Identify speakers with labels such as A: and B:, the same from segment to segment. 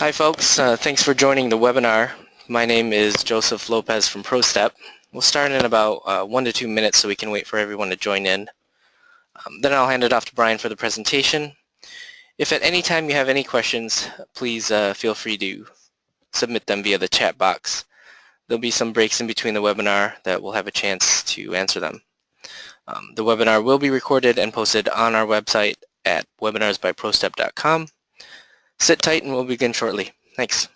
A: Hi folks, thanks for joining the webinar. My name is Joseph Lopez from PROSTEP. We'll start in about 1 to 2 minutes so we can wait for everyone to join in. Then I'll hand it off to Brian for the presentation. If at any time you have any questions, please feel free to submit them via the chat box. There'll be some breaks in between the webinar that we'll have a chance to answer them. The webinar will be recorded and posted on our website at webinarsbyprostep.com. Sit tight and we'll begin shortly. Thanks.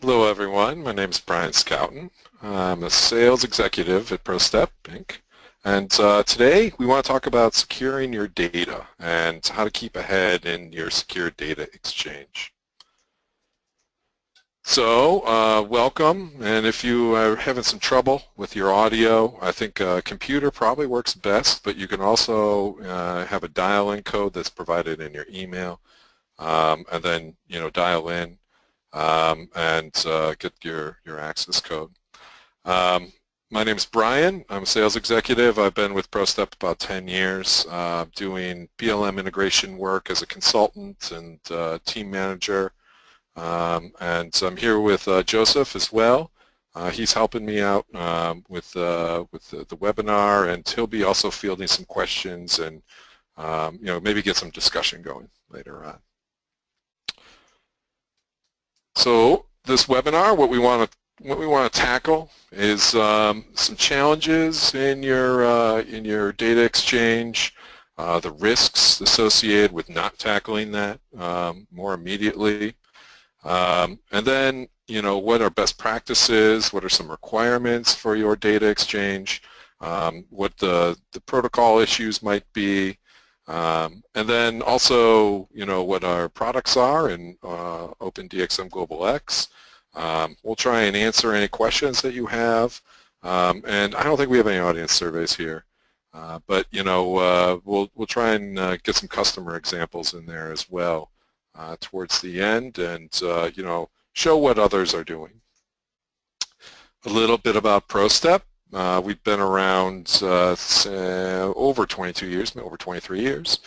B: Hello everyone, my name is Brian Scouten. I'm a sales executive at PROSTEP Inc. And today we want to talk about securing your data and how to keep ahead in your secure data exchange. So welcome, and if you are having some trouble with your audio, I think a computer probably works best, but you can also have a dial-in code that's provided in your email, and then dial in and get your access code. My name is Brian. I'm a sales executive. I've been with PROSTEP about 10 years, doing PLM integration work as a consultant and team manager. And I'm here with Joseph as well. He's helping me out with the webinar, and he'll be also fielding some questions and maybe get some discussion going later on. So this webinar, what we want to tackle is some challenges in your data exchange, the risks associated with not tackling that more immediately. And then, what are best practices, what are some requirements for your data exchange, what the protocol issues might be, and then also, what our products are in OpenDXM Global X. We'll try and answer any questions that you have, and I don't think we have any audience surveys here, but, we'll try and get some customer examples in there as well. Towards the end, and show what others are doing. A little bit about PROSTEP. We've been around over 22 years, over 23 years.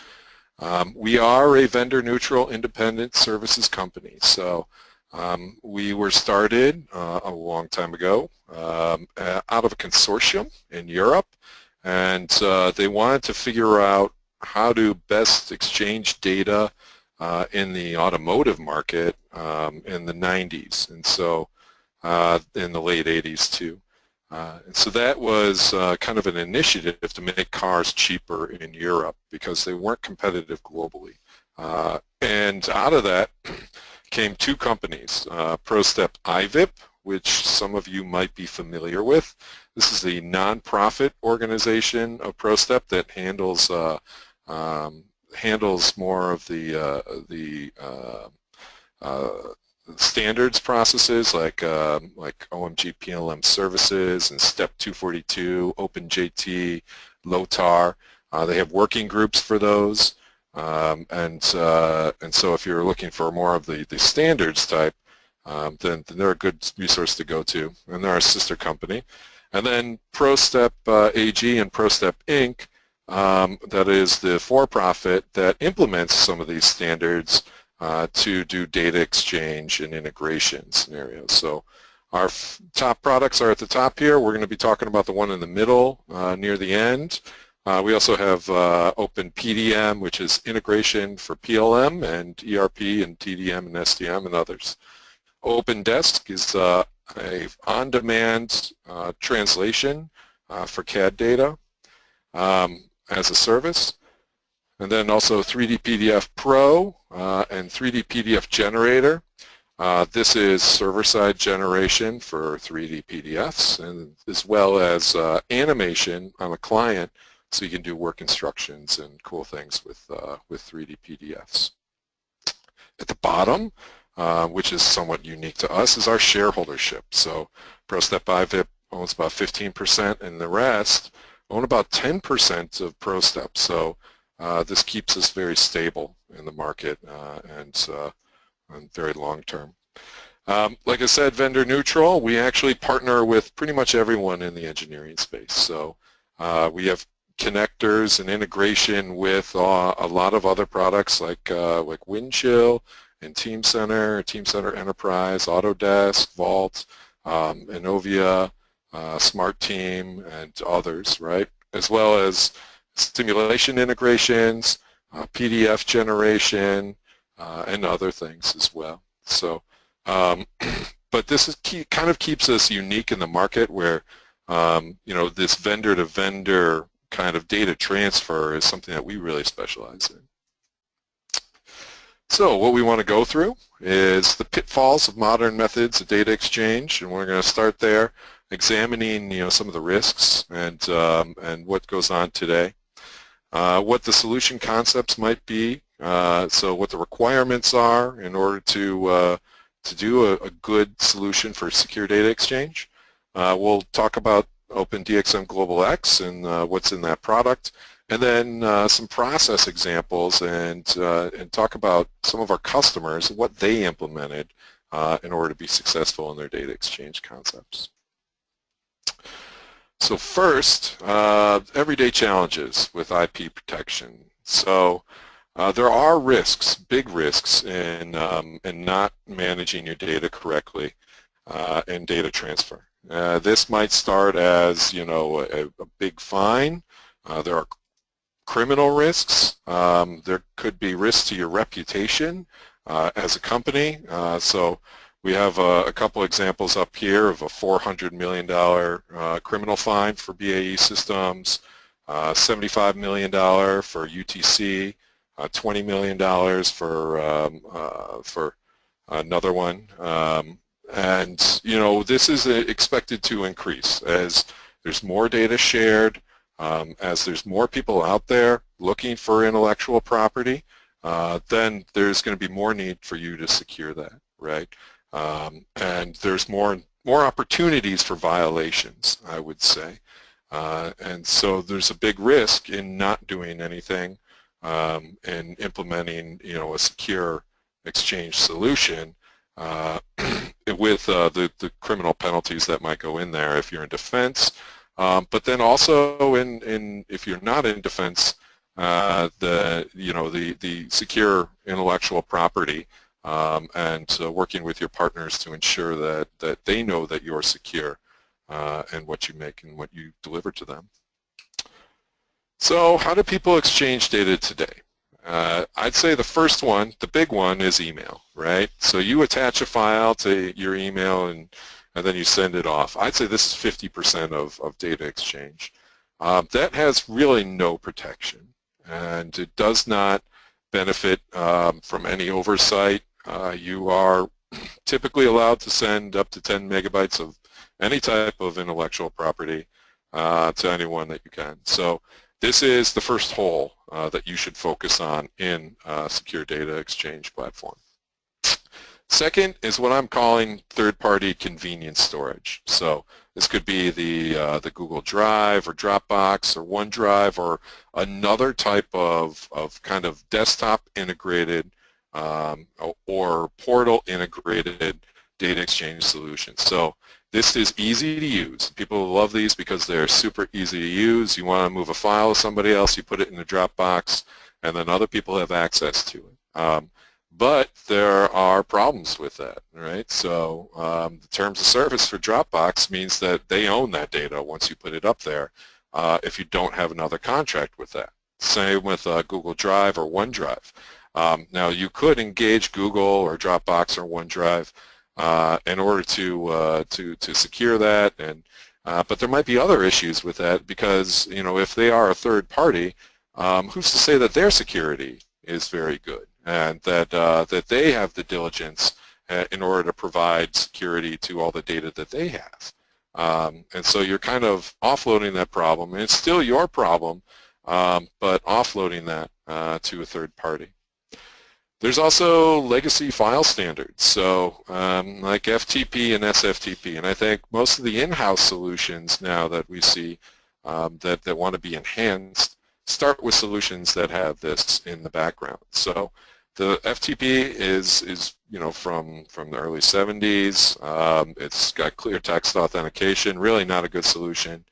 B: We are a vendor-neutral independent services company. So we were started a long time ago out of a consortium in Europe, and they wanted to figure out how to best exchange data in the automotive market in the 90s, and so in the late 80s too. And so that was kind of an initiative to make cars cheaper in Europe because they weren't competitive globally. And out of that came two companies, PROSTEP IVIP, which some of you might be familiar with. This is a nonprofit organization of PROSTEP that handles more of the standards processes like OMG PLM services and Step 242, OpenJT, LOTAR. They have working groups for those, and so if you're looking for more of the standards type, then they're a good resource to go to, and they're our sister company. And then PROSTEP AG and PROSTEP Inc. That is the for-profit that implements some of these standards to do data exchange and integration scenarios. So our top products are at the top here. We're going to be talking about the one in the middle near the end. We also have OpenPDM, which is integration for PLM and ERP and TDM and SDM and others. OpenDesk is a on-demand translation for CAD data. As a service, and then also 3D PDF Pro and 3D PDF Generator. This is server-side generation for 3D PDFs, and as well as animation on a client, so you can do work instructions and cool things with 3D PDFs. At the bottom, which is somewhat unique to us, is our shareholdership. So PROSTEP IVIP owns about 15%, and the rest own about 10% of PROSTEP, so this keeps us very stable in the market and very long term. Like I said, vendor neutral, we actually partner with pretty much everyone in the engineering space. So we have connectors and integration with a lot of other products like Windchill and Team Center Enterprise, Autodesk, Vault, Innovia, Smart Team, and others, right? As well as simulation integrations, PDF generation, and other things as well. So, but this is kind of keeps us unique in the market where, you know, this vendor-to-vendor kind of data transfer is something that we really specialize in. So what we want to go through is the pitfalls of modern methods of data exchange, and we're going to start there, examining, you know, some of the risks and what goes on today, what the solution concepts might be, so what the requirements are in order to do a good solution for secure data exchange. We'll talk about OpenDXM Global X and what's in that product, and then some process examples and talk about some of our customers and what they implemented in order to be successful in their data exchange concepts. So first, everyday challenges with IP protection. So there are risks, big risks, in not managing your data correctly in data transfer. This might start as, you know, a big fine. There are criminal risks. There could be risks to your reputation as a company. So we have a couple examples up here of a $400 million criminal fine for BAE Systems, $75 million for UTC, $20 million for another one. And, you know, this is expected to increase as there's more data shared, as there's more people out there looking for intellectual property, then there's going to be more need for you to secure that, right? And there's more opportunities for violations, I would say. And so there's a big risk in not doing anything and implementing, you know, a secure exchange solution with the criminal penalties that might go in there if you're in defense. But then also if you're not in defense, the secure intellectual property and working with your partners to ensure that they know that you're secure and what you make and what you deliver to them. So how do people exchange data today? I'd say the first one, the big one, is email, right? So you attach a file to your email and then you send it off. I'd say this is 50% of data exchange. That has really no protection, and it does not benefit from any oversight. You are typically allowed to send up to 10 megabytes of any type of intellectual property to anyone that you can. So this is the first hole that you should focus on in secure data exchange platform. Second is what I'm calling third-party convenience storage. So this could be the Google Drive or Dropbox or OneDrive or another type of kind of desktop integrated or portal integrated data exchange solution. So this is easy to use. People love these because they're super easy to use. You want to move a file to somebody else, you put it in the Dropbox, and then other people have access to it. But there are problems with that, right? So the terms of service for Dropbox means that they own that data once you put it up there if you don't have another contract with that. Same with Google Drive or OneDrive. Now you could engage Google or Dropbox or OneDrive in order to secure that, and but there might be other issues with that because, you know, if they are a third party, who's to say that their security is very good and that they have the diligence in order to provide security to all the data that they have. And so you're kind of offloading that problem, and it's still your problem, but offloading that to a third party. There's also legacy file standards, so like FTP and SFTP, and I think most of the in-house solutions now that we see that want to be enhanced start with solutions that have this in the background. So the FTP is you know, from the early 70s. It's got clear text authentication, really not a good solution.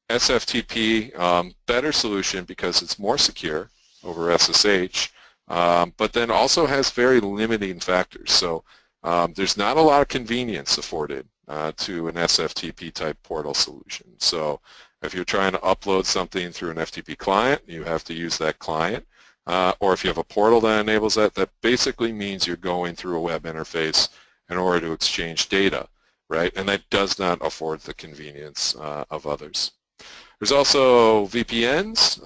B: SFTP, better solution because it's more secure over SSH, but then also has very limiting factors. So there's not a lot of convenience afforded to an SFTP type portal solution. So if you're trying to upload something through an FTP client, you have to use that client. Or if you have a portal that enables that, that basically means you're going through a web interface in order to exchange data, right? And that does not afford the convenience of others. There's also VPNs.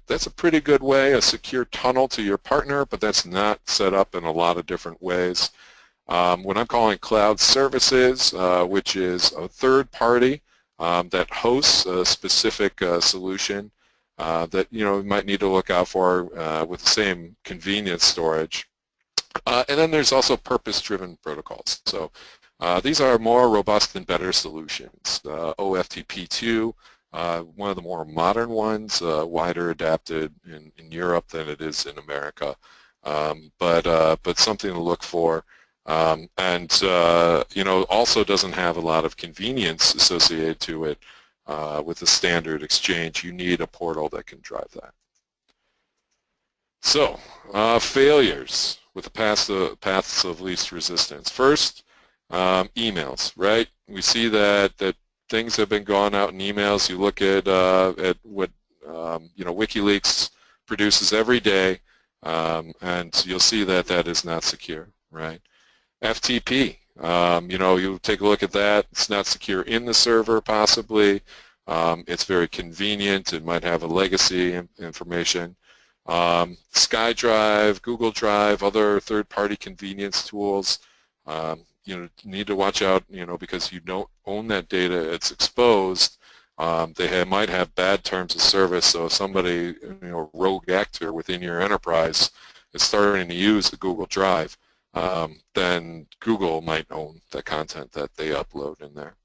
B: That's a pretty good way, a secure tunnel to your partner, but that's not set up in a lot of different ways. What I'm calling cloud services, which is a third party that hosts a specific solution that you might need to look out for with the same convenience storage. And then there's also purpose-driven protocols. So these are more robust and better solutions. OFTP2, one of the more modern ones, wider adapted in Europe than it is in America, but something to look for. And also doesn't have a lot of convenience associated to it with the standard exchange. You need a portal that can drive that. So failures with the paths of least resistance. First, emails, right? We see that things have been going out in emails. You look at what WikiLeaks produces every day, and you'll see that that is not secure, right? FTP, you take a look at that. It's not secure in the server, possibly. It's very convenient. It might have a legacy information. SkyDrive, Google Drive, other third-party convenience tools. Need to watch out, because you don't own that data. It's exposed. They might have bad terms of service. So if somebody, rogue actor within your enterprise is starting to use a Google Drive, then Google might own the content that they upload in there.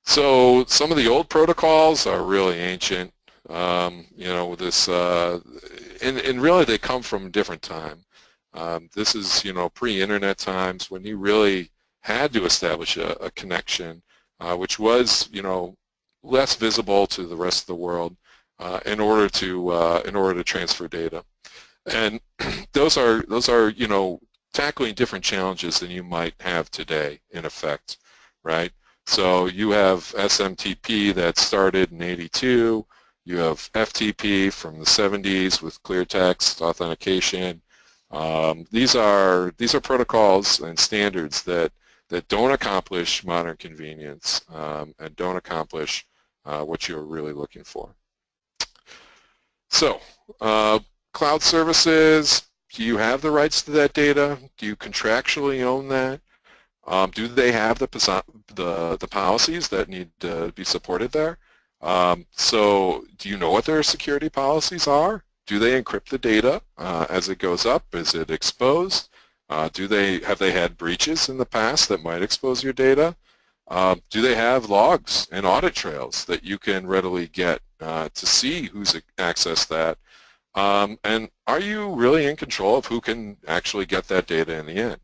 B: So some of the old protocols are really ancient. This, and really they come from a different time. This is, pre-internet times when you really had to establish a connection, which was, less visible to the rest of the world in order to transfer data. And those are tackling different challenges than you might have today, in effect, right? So you have SMTP that started in '82. You have FTP from the '70s with clear text authentication. These are protocols and standards that don't accomplish modern convenience and don't accomplish what you're really looking for. So cloud services, do you have the rights to that data? Do you contractually own that? Do they have the policies that need to be supported there? So do you know what their security policies are? Do they encrypt the data as it goes up? Is it exposed? Have they had breaches in the past that might expose your data? Do they have logs and audit trails that you can readily get to see who's accessed that? And are you really in control of who can actually get that data in the end?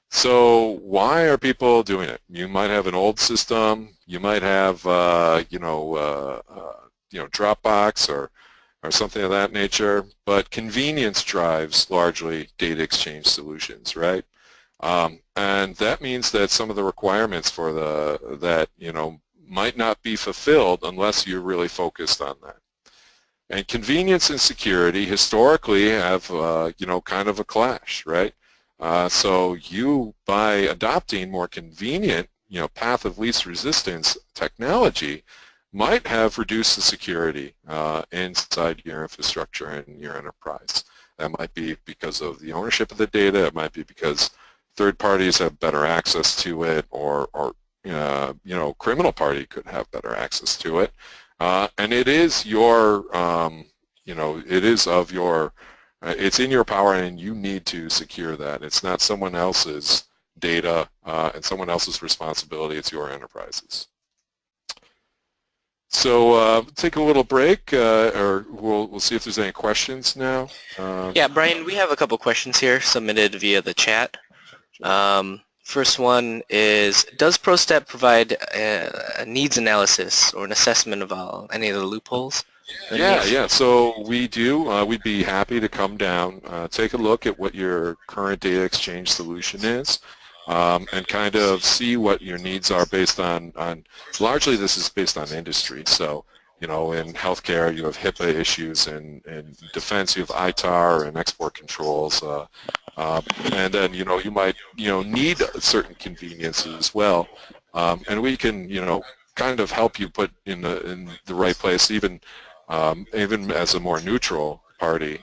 B: So why are people doing it? You might have an old system. You might have, Dropbox or something of that nature. But convenience drives largely data exchange solutions, right? And that means that some of the requirements for that might not be fulfilled unless you're really focused on that. And convenience and security historically have, kind of a clash, right? So you, by adopting more convenient, path of least resistance technology, might have reduced the security inside your infrastructure and your enterprise. That might be because of the ownership of the data. It might be because third parties have better access to it, or criminal party could have better access to it. And it is your, it's in your power, and you need to secure that. It's not someone else's data and someone else's responsibility. It's your enterprise's. So take a little break, or we'll see if there's any questions now.
A: Yeah, Brian, we have a couple questions here submitted via the chat. First one is, does PROSTEP provide a needs analysis or an assessment of any of the loopholes?
B: Yeah. So we do. We'd be happy to come down, take a look at what your current data exchange solution is, and kind of see what your needs are based on. Largely, this is based on industry. So, in healthcare, you have HIPAA issues, and in defense, you have ITAR and export controls. And then, you might, need certain conveniences as well. And we can, kind of help you put in the right place, even as a more neutral party,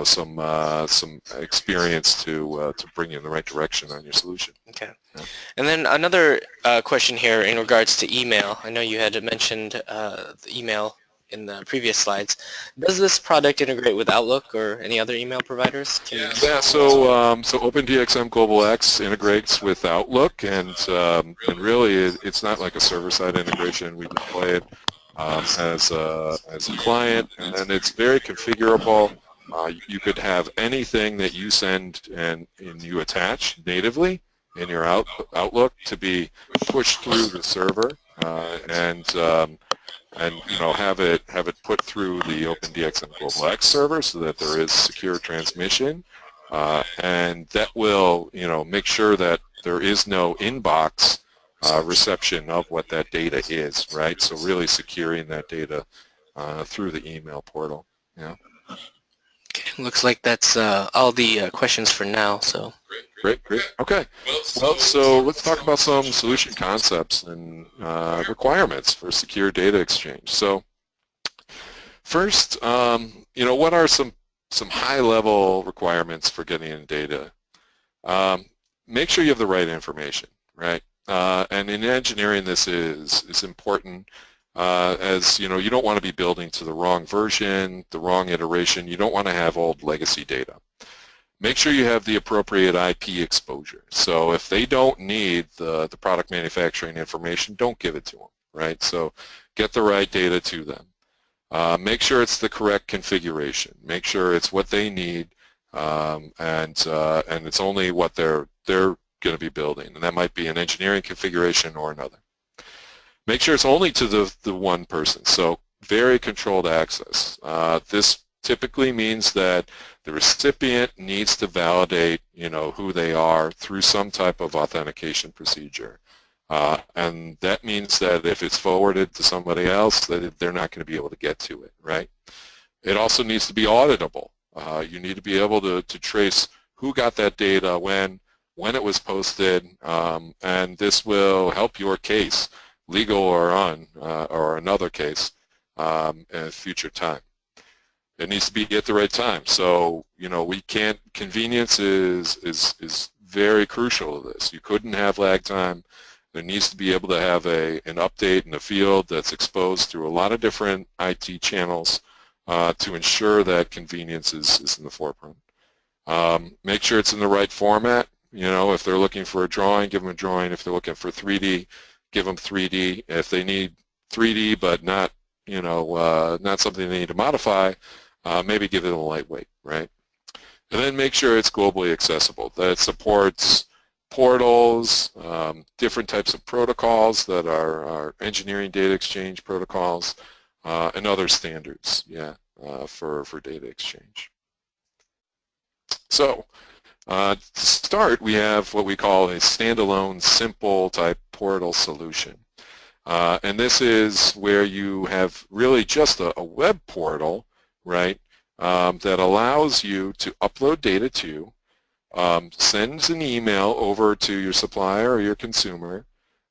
B: some experience to bring you in the right direction on your solution.
A: Okay.
B: Yeah.
A: And then another question here in regards to email. I know you had mentioned the email in the previous slides. Does this product integrate with Outlook or any other email providers?
B: Yeah, so OpenDXM Global X integrates with Outlook, and really it's not like a server-side integration. We deploy it as a client, and it's very configurable. You could have anything that you send and you attach natively in your Outlook to be pushed through the server, and have it put through the OpenDXM Global X server so that there is secure transmission, and that will make sure that there is no inbox reception of what that data is, right? So really securing that data through the email portal. Yeah.
A: Okay, looks like that's all the questions for now. So.
B: Great. Okay. Well, so let's talk about some solution concepts and requirements for secure data exchange. So first, what are some high-level requirements for getting in data? Make sure you have the right information, right? And in engineering, this is important, as you don't want to be building to the wrong version, the wrong iteration. You don't want to have old legacy data. Make sure you have the appropriate IP exposure. So if they don't need the product manufacturing information, don't give it to them, right? So get the right data to them. Make sure it's the correct configuration. Make sure it's what they need, and it's only what they're going to be building, and that might be an engineering configuration or another. Make sure it's only to the one person, so very controlled access. This typically means that the recipient needs to validate, who they are through some type of authentication procedure, and that means that if it's forwarded to somebody else, that they're not going to be able to get to it, right? It also needs to be auditable. You need to be able to trace who got that data, when it was posted, and this will help your case, legal or another case, in a future time. It needs to be at the right time. So, convenience is very crucial to this. You couldn't have lag time. There needs to be able to have an update in the field that's exposed through a lot of different IT channels to ensure that convenience is in the forefront. Make sure it's in the right format. If they're looking for a drawing, give them a drawing. If they're looking for 3D, give them 3D. If they need 3D but not, not something they need to modify, maybe give it a lightweight, right? And then make sure it's globally accessible, that it supports portals, different types of protocols that are engineering data exchange protocols, and other standards, for data exchange. So, to start, we have what we call a standalone simple type portal solution. And this is where you have really just a web portal, right, that allows you to upload data to, sends an email over to your supplier or your consumer,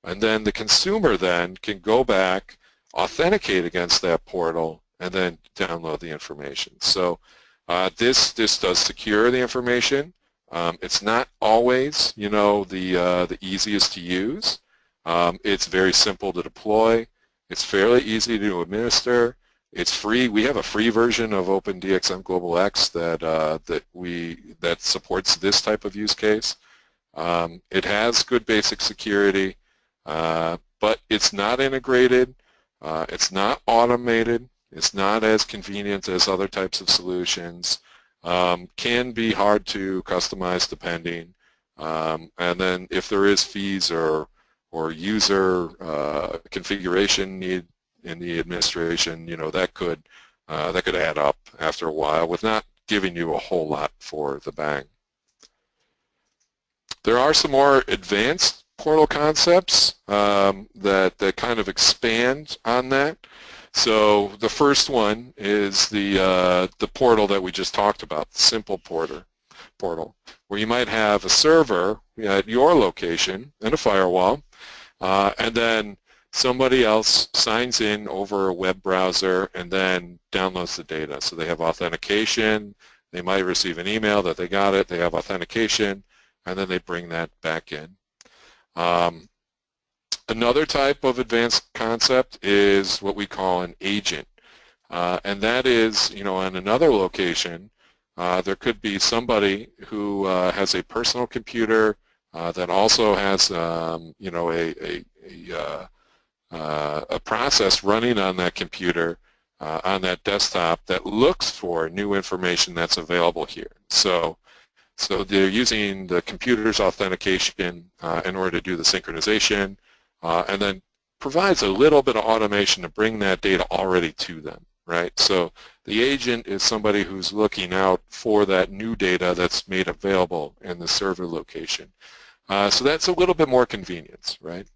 B: and then the consumer then can go back, authenticate against that portal, and then download the information. So this does secure the information. It's not always, the easiest to use. It's very simple to deploy. It's fairly easy to administer. It's free. We have a free version of OpenDXM Global X that supports this type of use case. It has good basic security, but it's not integrated. It's not automated. It's not as convenient as other types of solutions. Can be hard to customize depending. And then if there is fees or user configuration need in the administration, that could add up after a while with not giving you a whole lot for the bang. There are some more advanced portal concepts that kind of expand on that. So the first one is the portal that we just talked about, the simple portal, where you might have a server at your location and a firewall, and then somebody else signs in over a web browser and then downloads the data. So they have authentication, they might receive an email that they got it, they have authentication, and then they bring that back in. Another type of advanced concept is what we call an agent. And that is, in another location, there could be somebody who has a personal computer that also has, a process running on that computer, on that desktop, that looks for new information that's available here. So they're using the computer's authentication in order to do the synchronization, and then provides a little bit of automation to bring that data already to them, right? So the agent is somebody who's looking out for that new data that's made available in the server location. So that's a little bit more convenience, right?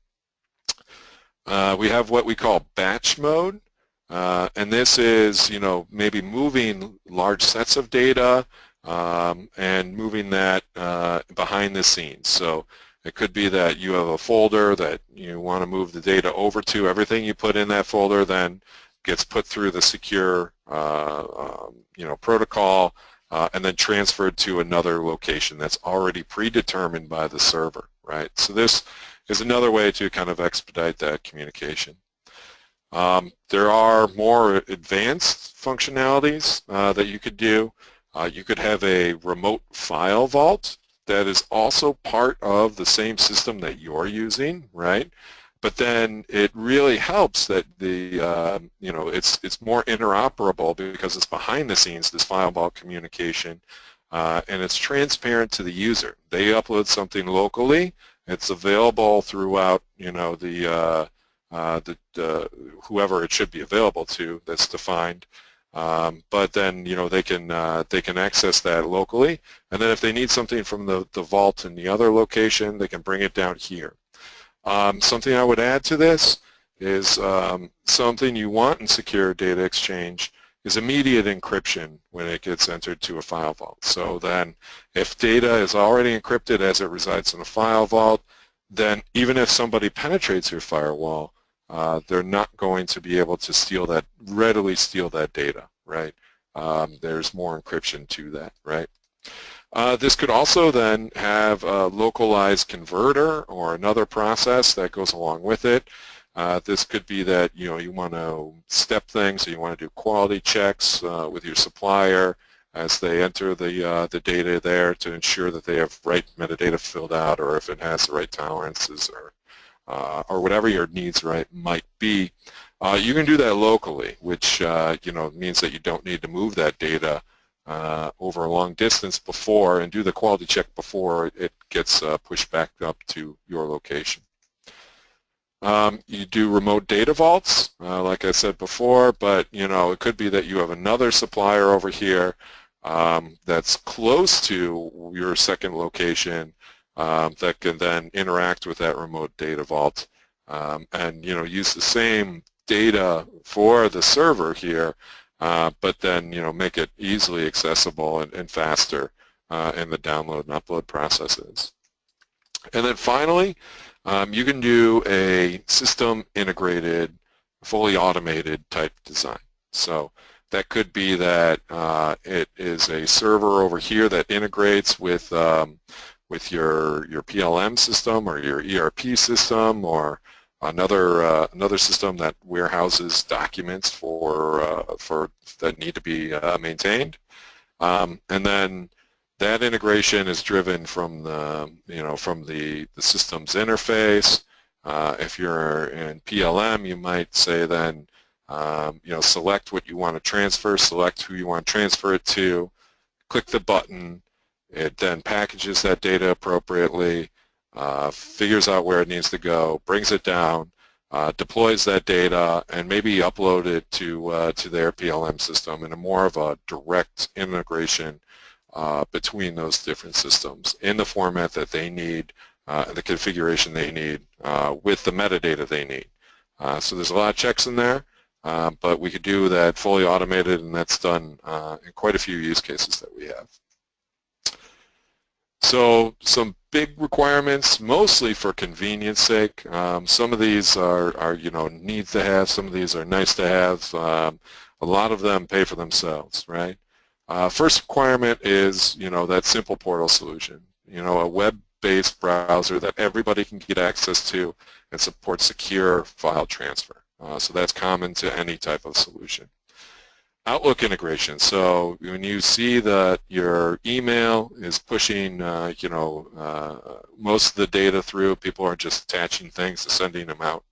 B: We have what we call batch mode, and this is, maybe moving large sets of data and moving that behind the scenes. So it could be that you have a folder that you want to move the data over to. Everything you put in that folder then gets put through the secure protocol and then transferred to another location that's already predetermined by the server, right? So this is another way to kind of expedite that communication. There are more advanced functionalities that you could do. You could have a remote file vault that is also part of the same system that you're using, right? But then it really helps that the it's more interoperable because it's behind the scenes, this file vault communication, and it's transparent to the user. They upload something locally. It's available throughout whoever it should be available to that's defined. But then they can access that locally, and then if they need something from the vault in the other location, they can bring it down here. Something I would add to this is something you want in secure data exchange is immediate encryption when it gets entered to a file vault. So then if data is already encrypted as it resides in a file vault, then even if somebody penetrates your firewall, they're not going to be able to readily steal that data, right? There's more encryption to that, right? This could also then have a localized converter or another process that goes along with it. This could be that you want to step things, so you want to do quality checks with your supplier as they enter the data there to ensure that they have right metadata filled out, or if it has the right tolerances, or whatever your needs might be. You can do that locally, which means that you don't need to move that data over a long distance before and do the quality check before it gets pushed back up to your location. You do remote data vaults, like I said before, but it could be that you have another supplier over here that's close to your second location that can then interact with that remote data vault and use the same data for the server here, but then make it easily accessible and faster in the download and upload processes. And then finally, you can do a system integrated, fully automated type design. So that could be that it is a server over here that integrates with your PLM system or your ERP system, or another system that warehouses documents for that need to be maintained, and then that integration is driven from the system's interface. If you're in PLM, you might say then select what you want to transfer, select who you want to transfer it to, click the button, It then packages that data appropriately, figures out where it needs to go, brings it down, deploys that data, and maybe upload it to their PLM system in a more of a direct integration between those different systems in the format that they need, the configuration they need, with the metadata they need. So there's a lot of checks in there, but we could do that fully automated, and that's done in quite a few use cases that we have. So some big requirements, mostly for convenience sake. Some of these are needs to have. Some of these are nice to have. A lot of them pay for themselves, right? First requirement is that simple portal solution. A web-based browser that everybody can get access to and supports secure file transfer. So that's common to any type of solution. Outlook integration. So when you see that your email is pushing, most of the data through, people are just attaching things and sending them out.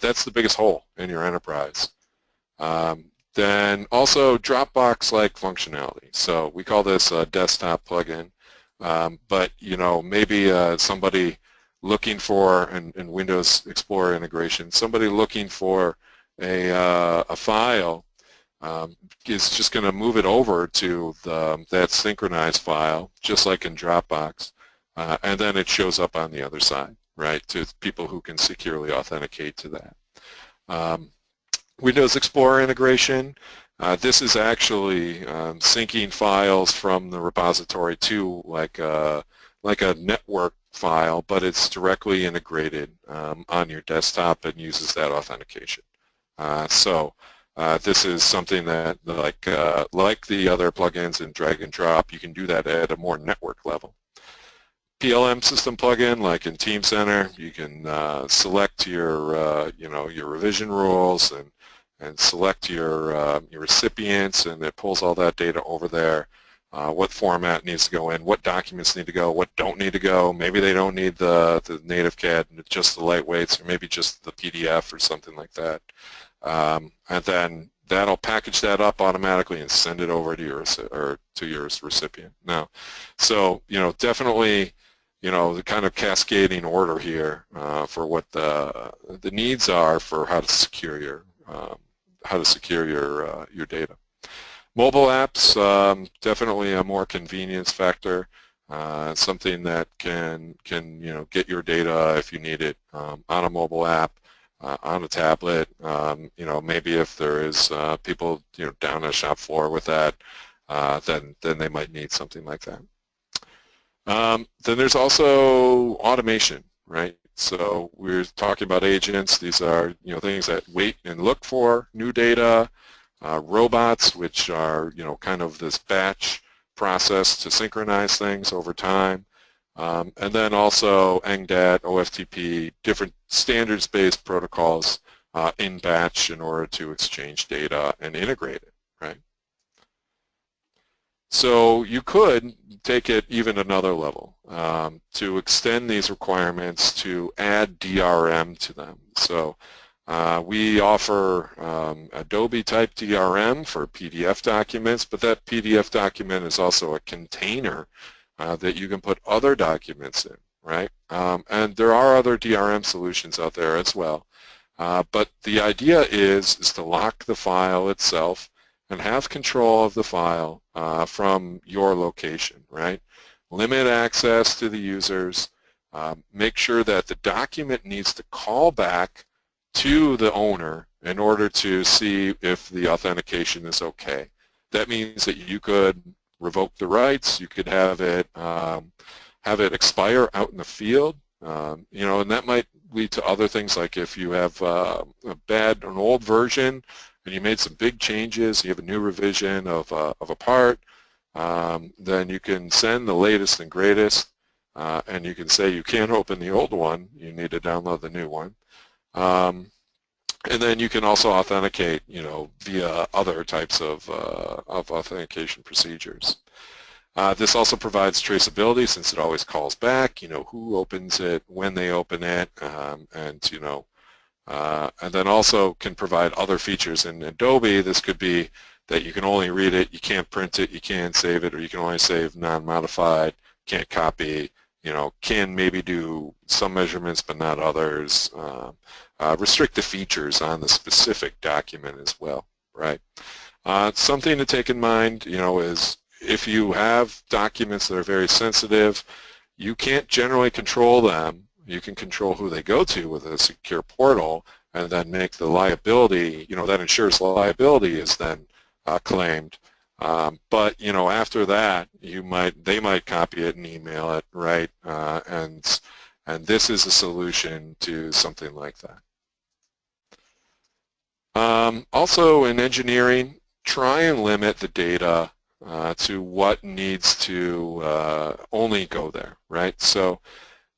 B: That's the biggest hole in your enterprise. Then also Dropbox-like functionality. So we call this a desktop plugin, but maybe somebody looking for, and Windows Explorer integration, somebody looking for a file is just going to move it over to that synchronized file, just like in Dropbox, and then it shows up on the other side, right, to people who can securely authenticate to that. Windows Explorer integration, this is actually syncing files from the repository to like a network file, but it's directly integrated on your desktop and uses that authentication. This is something that, like the other plugins in drag and drop, you can do that at a more network level. PLM system plugin, like in Team Center, you can select your your revision rules and select your recipients, and it pulls all that data over there. What format needs to go in, what documents need to go, what don't need to go. Maybe they don't need the native CAD, just the lightweights, or maybe just the PDF or something like that. And then that'll package that up automatically and send it over to your recipient. Now, so definitely the kind of cascading order here for what the needs are for how to secure your data. Mobile apps, definitely a more convenience factor. Something that can get your data if you need it on a mobile app. On a tablet, maybe if there is people down a shop floor with that, then they might need something like that. Then there's also automation, right? So we're talking about agents. These are things that wait and look for new data. Robots, which are kind of this batch process to synchronize things over time. And then also NGDAT, OFTP, different standards-based protocols in batch in order to exchange data and integrate it, right? So you could take it even another level to extend these requirements to add DRM to them. So we offer Adobe type DRM for PDF documents, but that PDF document is also a container that you can put other documents in, right? And there are other DRM solutions out there as well. But the idea is to lock the file itself and have control of the file from your location, right? Limit access to the users. Make sure that the document needs to call back to the owner in order to see if the authentication is okay. That means that you could revoke the rights. You could have it expire out in the field, and that might lead to other things, like if you have an old version and you made some big changes, you have a new revision of a part, then you can send the latest and greatest, and you can say you can't open the old one. You need to download the new one. And then you can also authenticate, via other types of authentication procedures. This also provides traceability, since it always calls back, who opens it, when they open it, and then also can provide other features. In Adobe, this could be that you can only read it, you can't print it, you can't save it, or you can only save non-modified, can't copy, can maybe do some measurements but not others. Restrict the features on the specific document as well, right? Something to take in mind, is if you have documents that are very sensitive, you can't generally control them. You can control who they go to with a secure portal, and then make the liability, that ensures liability is then claimed. But after that, they might copy it and email it, right? And this is a solution to something like that. Also, in engineering, try and limit the data to what needs to only go there, right? So,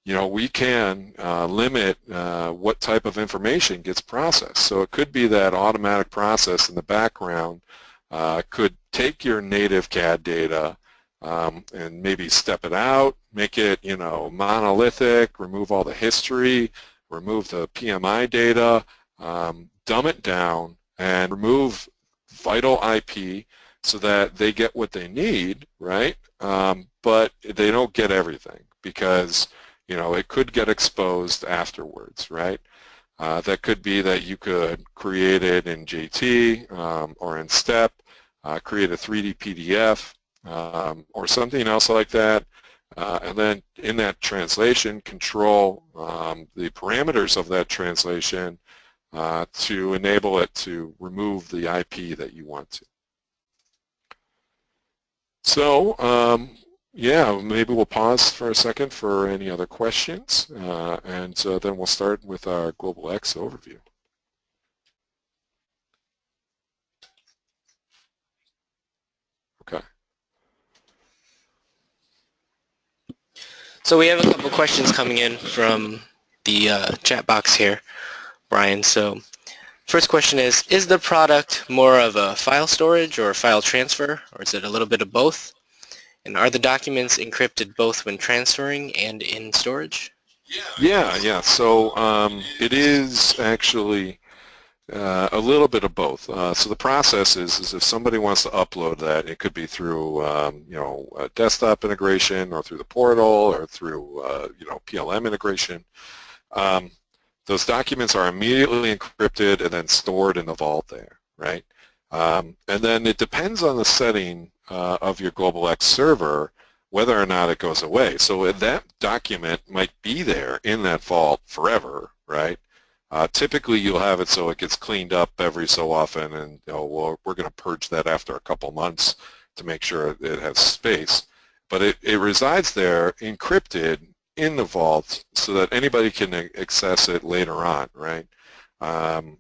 B: we can limit what type of information gets processed. So it could be that automatic process in the background could take your native CAD data and maybe step it out, make it, monolithic, remove all the history, remove the PMI data, dumb it down, and remove vital IP so that they get what they need, right? But they don't get everything because, it could get exposed afterwards, right? That could be that you could create it in JT or in STEP, create a 3D PDF or something else like that, and then in that translation control the parameters of that translation to enable it to remove the IP that you want to. So yeah, maybe we'll pause for a second for any other questions, and then we'll start with our Global X overview. Okay.
A: So we have a couple questions coming in from the chat box here, Brian. So first question is the product more of a file storage or a file transfer, or is it a little bit of both? And are the documents encrypted both when transferring and in storage?
B: Yeah. So it is actually a little bit of both. So the process is if somebody wants to upload that, it could be through a desktop integration or through the portal or through PLM integration. Those documents are immediately encrypted and then stored in the vault there, right? And then it depends on the setting of your Global X server whether or not it goes away. So that document might be there in that vault forever, right? Typically you'll have it so it gets cleaned up every so often, and we're going to purge that after a couple months to make sure it has space. But it resides there encrypted in the vault so that anybody can access it later on, right?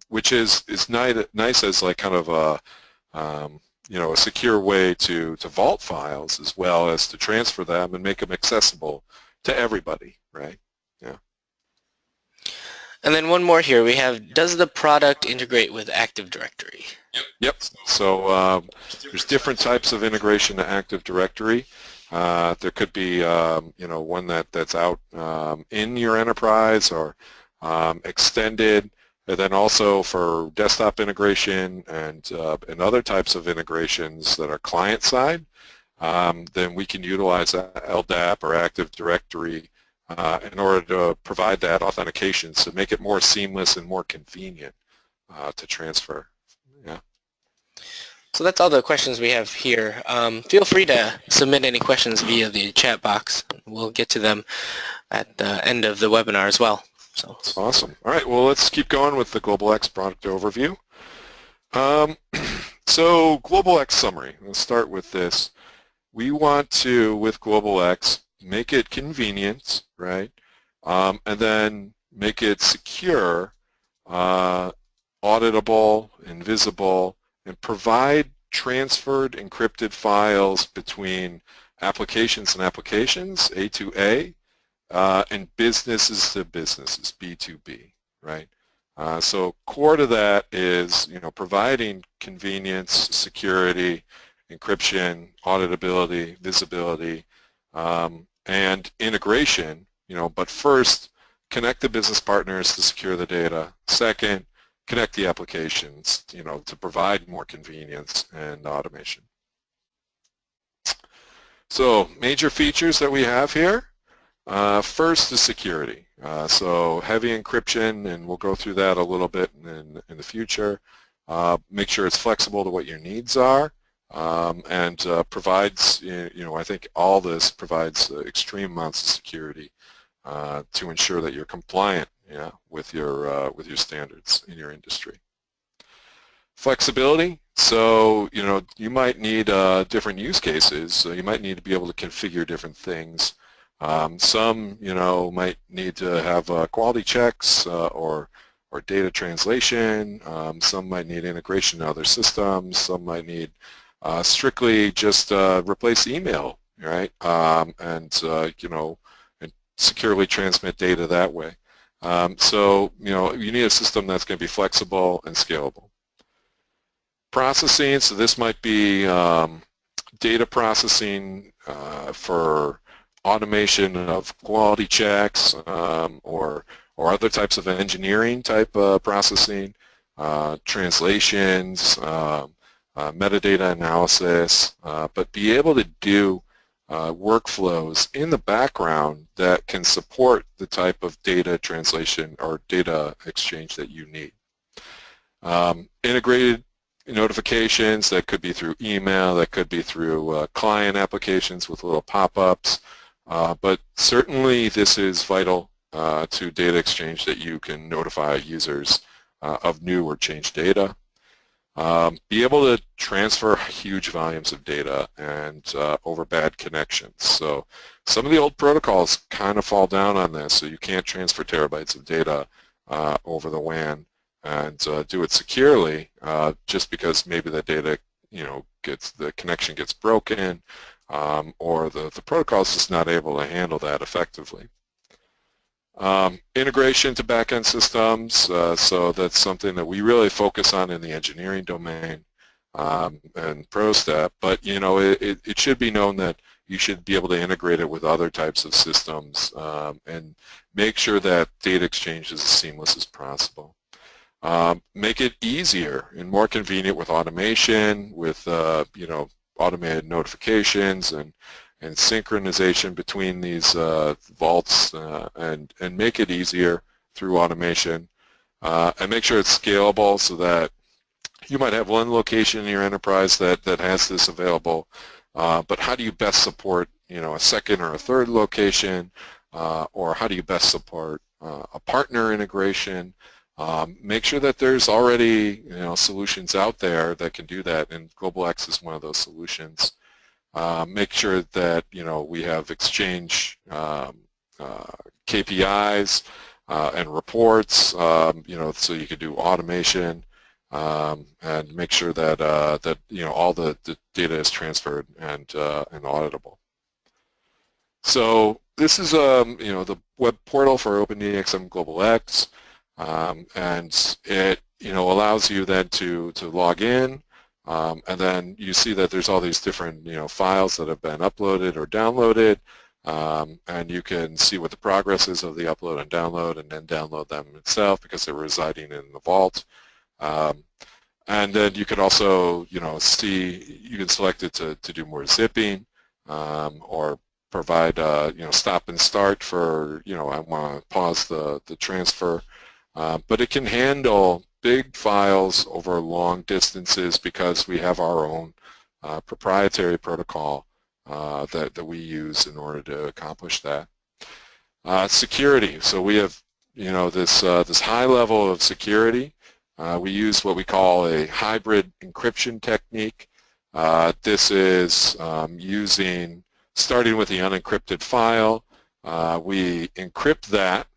B: Which is nice as like kind of a a secure way to vault files as well as to transfer them and make them accessible to everybody, right? Yeah.
A: And then one more here. We have, does the product integrate with Active Directory?
B: Yep. So there's different types of integration to Active Directory. There could be one that's out in your enterprise or extended. And then also for desktop integration and other types of integrations that are client-side, then we can utilize LDAP or Active Directory in order to provide that authentication to make it more seamless and more convenient to transfer. Yeah.
A: So that's all the questions we have here. Feel free to submit any questions via the chat box. We'll get to them at the end of the webinar as well. So
B: awesome. All right, well, let's keep going with the Global X product overview. So Global X summary. Let's start with this. We want to, with Global X, make it convenient, right? And then make it secure, auditable, invisible, and provide transferred encrypted files between applications and applications, A to A, and businesses to businesses, B2B, right? So core to that is, providing convenience, security, encryption, auditability, visibility, and integration, but first, connect the business partners to secure the data. Second, connect the applications, to provide more convenience and automation. So major features that we have here. First is security. So heavy encryption, and we'll go through that a little bit in the future. Make sure it's flexible to what your needs are, and provides, I think all this provides extreme amounts of security to ensure that you're compliant, with your standards in your industry. Flexibility. So, you might need different use cases. So you might need to be able to configure different things. Some, might need to have quality checks or data translation. Some might need integration to other systems. Some might need strictly just replace email, right? And securely transmit data that way. So, you need a system that's going to be flexible and scalable. Processing, so this might be data processing for automation of quality checks or other types of engineering type processing, translations, metadata analysis, but be able to do workflows in the background that can support the type of data translation or data exchange that you need. Integrated notifications, that could be through email, that could be through client applications with little pop-ups, but certainly this is vital to data exchange, that you can notify users of new or changed data. Be able to transfer huge volumes of data and over bad connections. So some of the old protocols kind of fall down on this, so you can't transfer terabytes of data over the WAN and do it securely just because maybe the data, the connection gets broken, or the protocol is just not able to handle that effectively. Integration to back-end systems, so that's something that we really focus on in the engineering domain and PROSTEP, but it should be known that you should be able to integrate it with other types of systems and make sure that data exchange is as seamless as possible. Make it easier and more convenient with automation, with automated notifications and synchronization between these vaults, and make it easier through automation, and make sure it's scalable, so that you might have one location in your enterprise that has this available, but how do you best support a second or a third location, or how do you best support a partner integration? Make sure that there's already solutions out there that can do that, and GlobalX is one of those solutions. Make sure that we have exchange KPIs and reports, so you can do automation, and make sure that all the data is transferred and auditable. So this is the web portal for OpenDXM GlobalX. And it allows you then to log in, and then you see that there's all these different files that have been uploaded or downloaded, and you can see what the progress is of the upload and download, and then download them itself because they're residing in the vault. And then you can also see, you can select it to do more zipping, or provide stop and start for I want to pause the transfer. But it can handle big files over long distances because we have our own proprietary protocol that we use in order to accomplish that. Security. So we have this high level of security. We use what we call a hybrid encryption technique. This is starting with the unencrypted file. We encrypt that,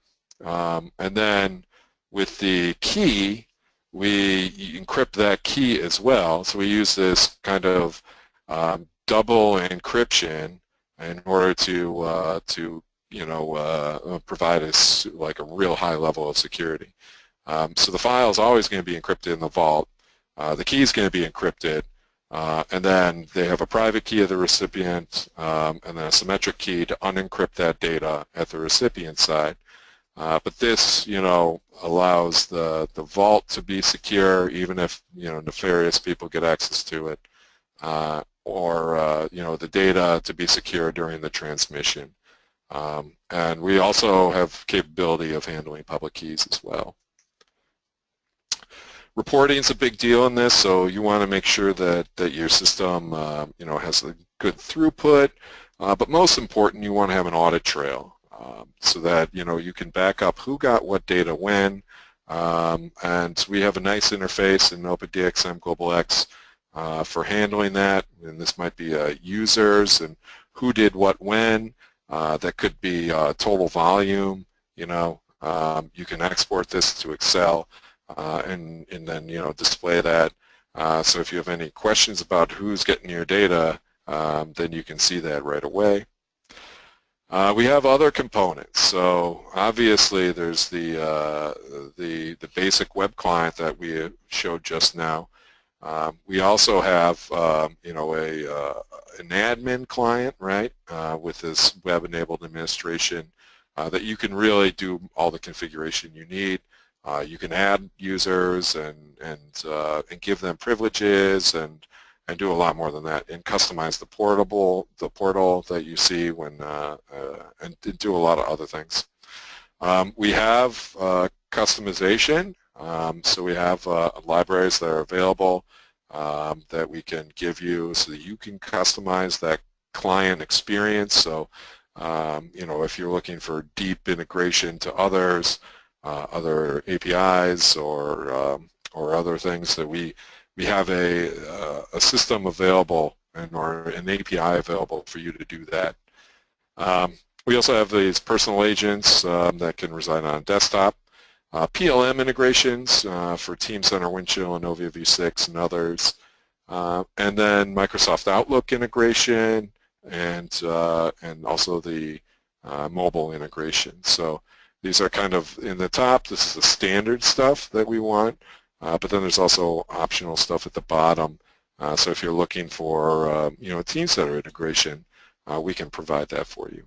B: and then with the key, we encrypt that key as well. So we use this kind of double encryption in order to provide us like a real high level of security. So the file is always going to be encrypted in the vault. The key is going to be encrypted, and then they have a private key of the recipient, and then a symmetric key to unencrypt that data at the recipient side. But this, allows the vault to be secure even if, nefarious people get access to it, or the data to be secure during the transmission. And we also have capability of handling public keys as well. Reporting is a big deal in this, so you want to make sure that your system has a good throughput, but most important, you want to have an audit trail so that you can back up who got what data when, and we have a nice interface in OpenDXM Global X for handling that, and this might be users and who did what when. That could be total volume. You can export this to Excel and then display that. So if you have any questions about who's getting your data, then you can see that right away. We have other components. So obviously there's the basic web client that we showed just now. We also have an admin client, right, with this web-enabled administration that you can really do all the configuration you need. You can add users and give them privileges and do a lot more than that, and customize the portal that you see when and do a lot of other things. We have customization. So we have libraries that are available that we can give you so that you can customize that client experience. So if you're looking for deep integration to others, other APIs or other things, that we have a system available or an API available for you to do that. We also have these personal agents that can reside on a desktop. PLM integrations for Teamcenter, Windchill, and Novia V6 and others. And then Microsoft Outlook integration and also the mobile integration. So these are kind of in the top. This is the standard stuff that we want, but then there's also optional stuff at the bottom. So if you're looking for a Teamcenter integration, we can provide that for you.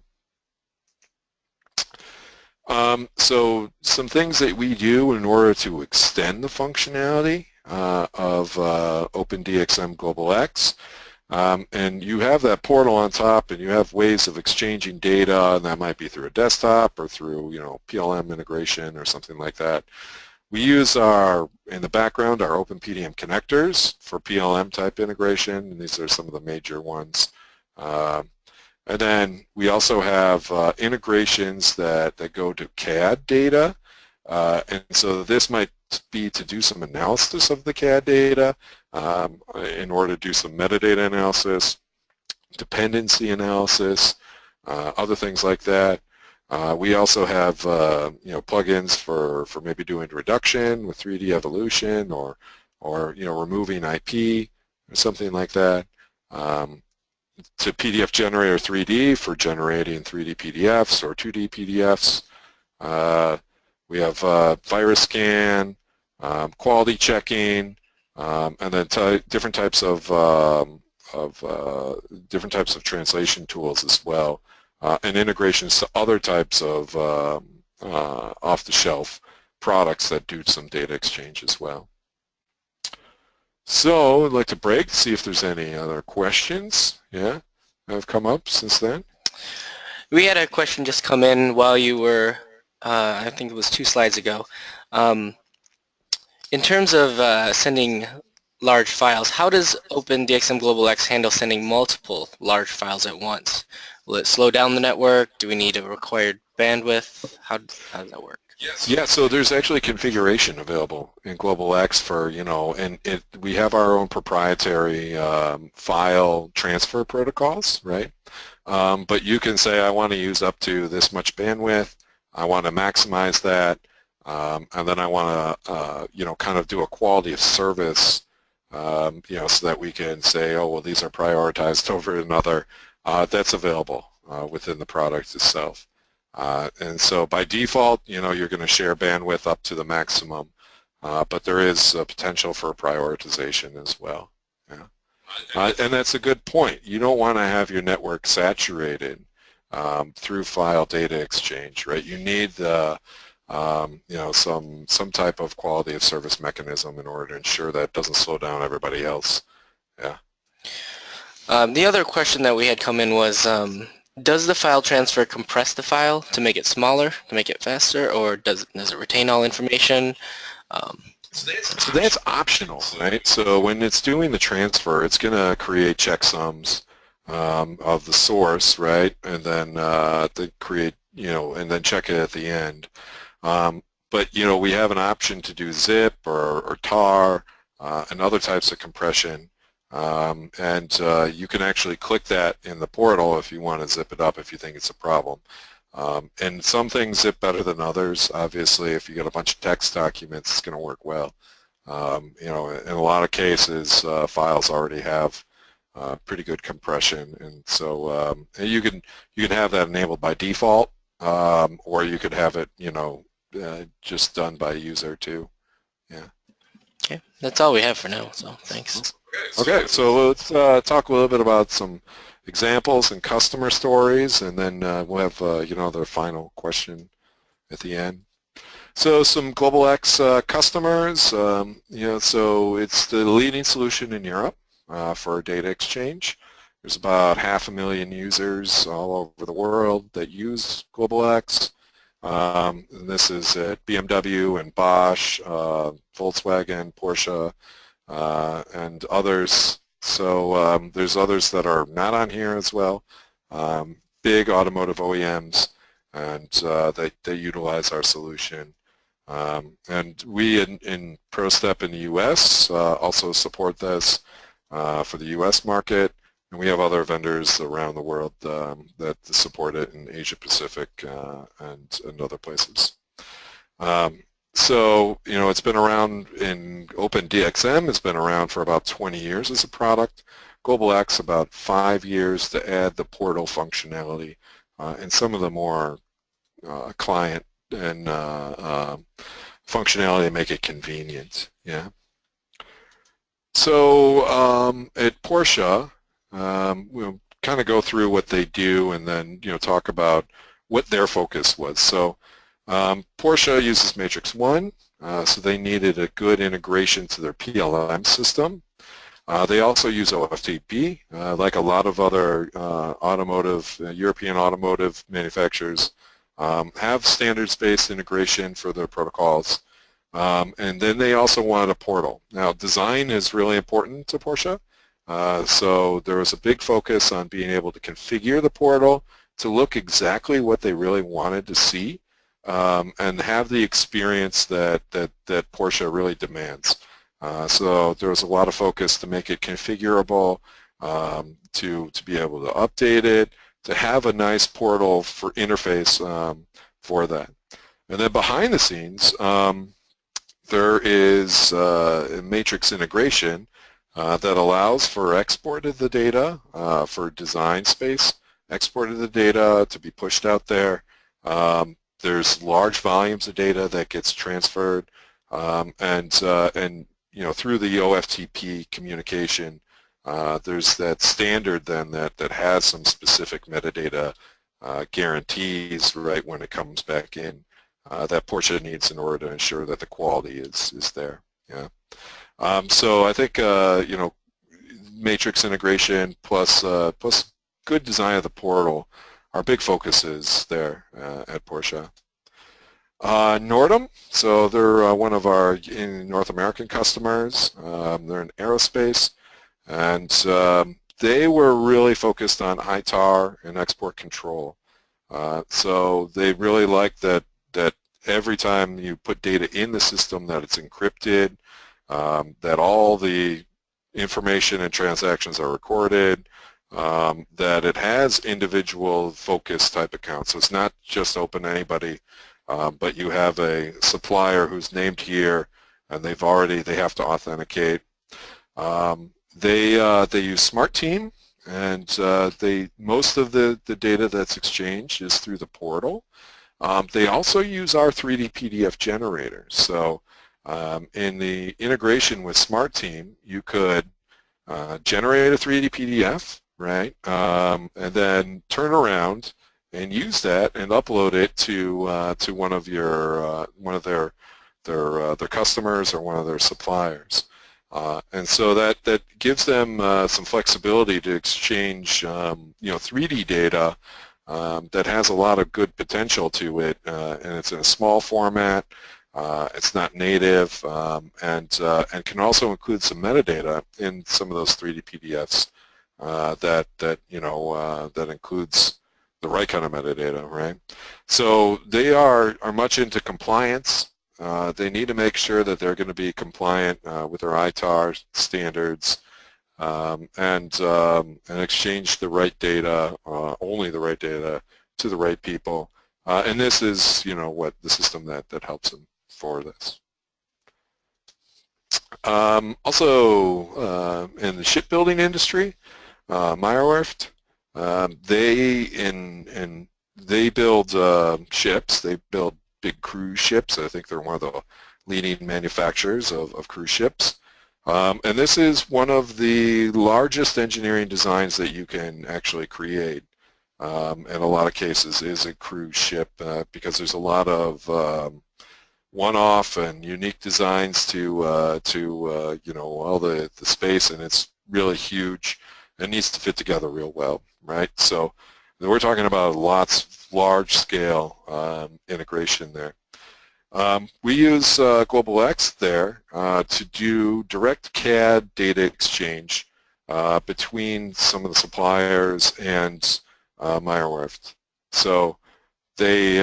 B: So some things that we do in order to extend the functionality of OpenDXM Global X, and you have that portal on top, and you have ways of exchanging data, and that might be through a desktop or through PLM integration or something like that. We use in the background our OpenPDM connectors for PLM type integration, and these are some of the major ones. And then we also have integrations that go to CAD data, and so this might be to do some analysis of the CAD data in order to do some metadata analysis, dependency analysis, other things like that. We also have plugins for maybe doing reduction with 3D evolution or removing IP or something like that. To PDF Generator 3D for generating 3D PDFs or 2D PDFs. We have virus scan, quality checking, and then different types of translation tools as well, and integrations to other types of off-the-shelf products that do some data exchange as well. So I'd like to break, see if there's any other questions, that have come up since then.
A: We had a question just come in while you were, I think it was 2 slides ago. In terms of sending large files, how does OpenDXM Global X handle sending multiple large files at once? Will it slow down the network? Do we need a required bandwidth? How does that work?
B: Yeah, so there's actually configuration available in Global X for, and we have our own proprietary file transfer protocols, right? But you can say, I want to use up to this much bandwidth, I want to maximize that, and then I want to, kind of do a quality of service, so that we can say, oh, well, these are prioritized over another. That's available within the product itself. And so by default, you're going to share bandwidth up to the maximum, but there is a potential for prioritization as well. Yeah. And that's a good point. You don't want to have your network saturated through file data exchange, right? You need the some type of quality of service mechanism in order to ensure that it doesn't slow down everybody else. Yeah.
A: The other question that we had come in was, does the file transfer compress the file to make it smaller, to make it faster, or does it retain all information?
B: So that's optional, right? So when it's doing the transfer, it's going to create checksums of the source, right? And then they create, and then check it at the end. But we have an option to do zip or tar and other types of compression. And you can actually click that in the portal if you want to zip it up if you think it's a problem. And some things zip better than others. Obviously, if you get a bunch of text documents, it's going to work well. In a lot of cases, files already have pretty good compression, and so you can have that enabled by default, or you could have it, just done by user too. Yeah.
A: Okay, that's all we have for now. So thanks.
B: Okay, so let's talk a little bit about some examples and customer stories, and then we'll have the final question at the end. So some Global X customers, so it's the leading solution in Europe for data exchange. There's about 500,000 users all over the world that use Global X. And this is at BMW and Bosch, Volkswagen, Porsche, and others. So there's others that are not on here as well, big automotive OEMs, and they utilize our solution. And we in PROSTEP in the U.S. Also support this for the U.S. market, and we have other vendors around the world that support it in Asia Pacific and other places. So, it's been around in OpenDXM. It's been around for about 20 years as a product. Global X about 5 years to add the portal functionality and some of the more client and functionality to make it convenient. Yeah. So at Porsche, we'll kind of go through what they do and then talk about what their focus was. So Porsche uses Matrix 1, so they needed a good integration to their PLM system. They also use OFTP, like a lot of other European automotive manufacturers have standards-based integration for their protocols. And then they also wanted a portal. Now, design is really important to Porsche, so there was a big focus on being able to configure the portal to look exactly what they really wanted to see. And have the experience that Porsche really demands. So there was a lot of focus to make it configurable, to be able to update it, to have a nice portal for interface for that. And then behind the scenes, there is a matrix integration that allows for export of the data, for design space, export of the data to be pushed out there. There's large volumes of data that gets transferred, and through the OFTP communication, there's that standard then that has some specific metadata guarantees right when it comes back in that Porsche needs in order to ensure that the quality is there. Yeah. So I think matrix integration plus good design of the portal. Our big focus is there at Porsche. Nordum, so they're one of our North American customers. They're in Aerospace, and they were really focused on ITAR and export control. So they really like that every time you put data in the system that it's encrypted, that all the information and transactions are recorded, that it has individual focus type accounts. So it's not just open to anybody, but you have a supplier who's named here, and they have to authenticate. They use Smart Team, and most of the data that's exchanged is through the portal. They also use our 3D PDF generator. So in the integration with Smart Team, you could generate a 3D PDF, right, and then turn around and use that and upload it to one of their customers or one of their suppliers. And so that gives them some flexibility to exchange 3D data that has a lot of good potential to it, and it's in a small format. It's not native, and can also include some metadata in some of those 3D PDFs that includes the right kind of metadata, right? So they are much into compliance. They need to make sure that they're going to be compliant with their ITAR standards, and exchange the right data, only the right data, to the right people. And this is, what the system that helps them for this. Also, in the shipbuilding industry, Meyer Werft, they build ships. They build big cruise ships. I think they're one of the leading manufacturers of cruise ships. And this is one of the largest engineering designs that you can actually create. In a lot of cases is a cruise ship, because there's a lot of one-off and unique designs to all the space, and it's really huge. It needs to fit together real well, right? So we're talking about large-scale integration there. We use GlobalX there to do direct CAD data exchange between some of the suppliers and Meyer Werft. So they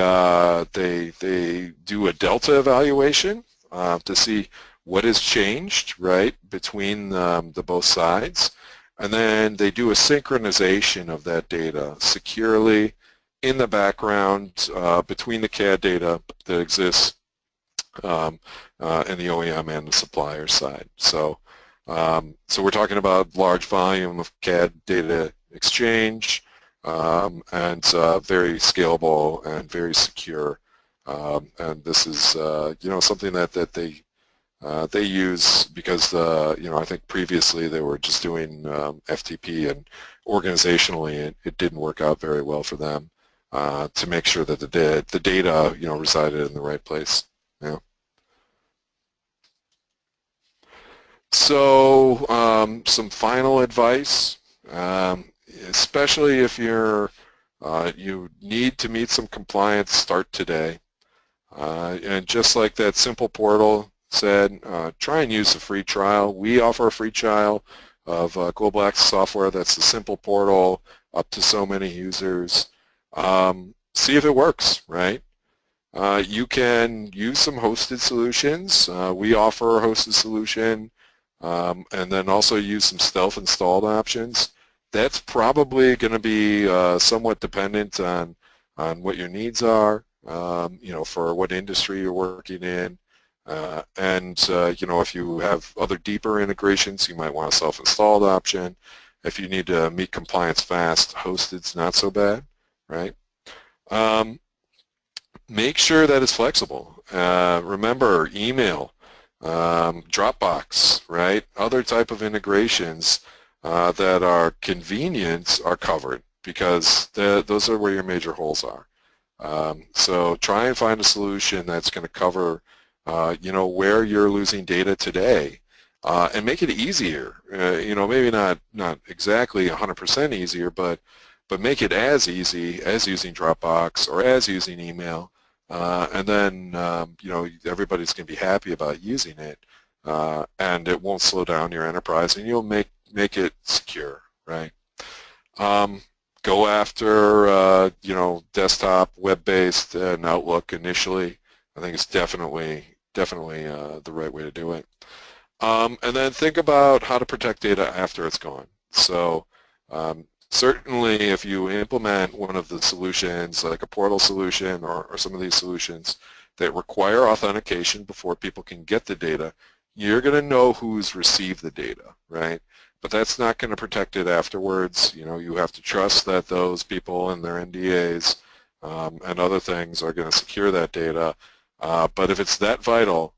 B: do a delta evaluation to see what has changed, right, between the both sides, and then they do a synchronization of that data securely in the background between the CAD data that exists in the OEM and the supplier side. So we're talking about large volume of CAD data exchange, and very scalable and very secure. And this is something that they use because I think previously they were just doing FTP, and organizationally it didn't work out very well for them to make sure that the data resided in the right place. Yeah. So some final advice, especially if you need to meet some compliance, start today. And just like that simple portal said, try and use a free trial. We offer a free trial of GlobalX software. That's a simple portal, up to so many users. See if it works, right? You can use some hosted solutions. We offer a hosted solution, and then also use some self-installed options. That's probably going to be somewhat dependent on what your needs are, for what industry you're working in. And if you have other deeper integrations, you might want a self-installed option. If you need to meet compliance fast, hosted's not so bad, right? Make sure that it's flexible. Remember, email, Dropbox, right? Other type of integrations that are convenient are covered, because those are where your major holes are. So try and find a solution that's going to cover where you're losing data today, and make it easier. Maybe not exactly 100% easier, but make it as easy as using Dropbox or as using email, and then everybody's going to be happy about using it, and it won't slow down your enterprise, and you'll make it secure, right? Go after desktop, web-based, and Outlook initially. I think it's definitely the right way to do it. And then think about how to protect data after it's gone. So certainly if you implement one of the solutions, like a portal solution or some of these solutions that require authentication before people can get the data, you're going to know who's received the data, right? But that's not going to protect it afterwards. You have to trust that those people and their NDAs and other things are going to secure that data. But if it's that vital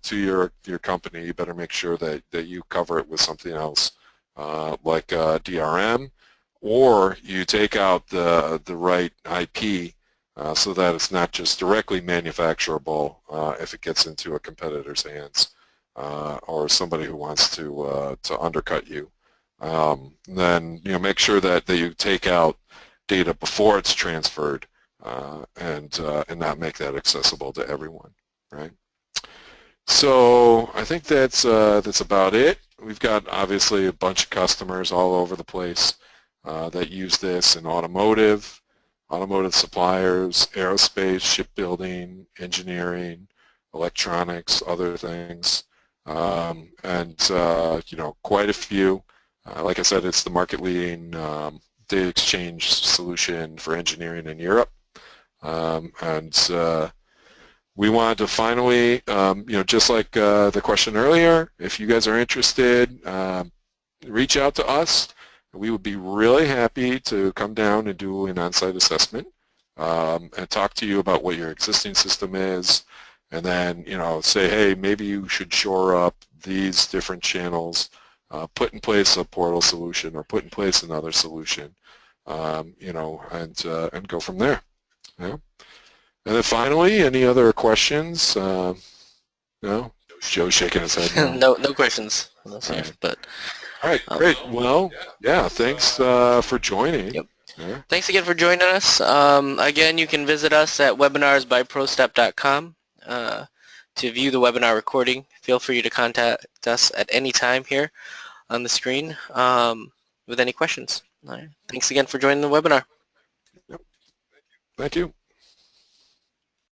B: to your company, you better make sure that you cover it with something else, like DRM, or you take out the right IP so that it's not just directly manufacturable if it gets into a competitor's hands or somebody who wants to undercut you. Then make sure that you take out data before it's transferred and not make that accessible to everyone, right? So I think that's about it. We've got obviously a bunch of customers all over the place that use this in automotive suppliers, aerospace, shipbuilding, engineering, electronics, other things, and quite a few. Like I said, it's the market-leading data exchange solution for engineering in Europe, and we wanted to finally, just like the question earlier, if you guys are interested, reach out to us. We would be really happy to come down and do an on-site assessment and talk to you about what your existing system is, and then say, hey, maybe you should shore up these different channels, put in place a portal solution or put in place another solution, and go from there. Yeah. And then finally, any other questions? No? Joe's shaking his head.
A: No questions.
B: Right.
A: But
B: all right, great. Well, yeah, thanks for joining.
A: Yep.
B: Yeah.
A: Thanks again for joining us. Again, you can visit us at webinarsbyprostep.com to view the webinar recording. Feel free to contact us at any time here on the screen with any questions. All right. Thanks again for joining the webinar.
B: Yep. Thank you.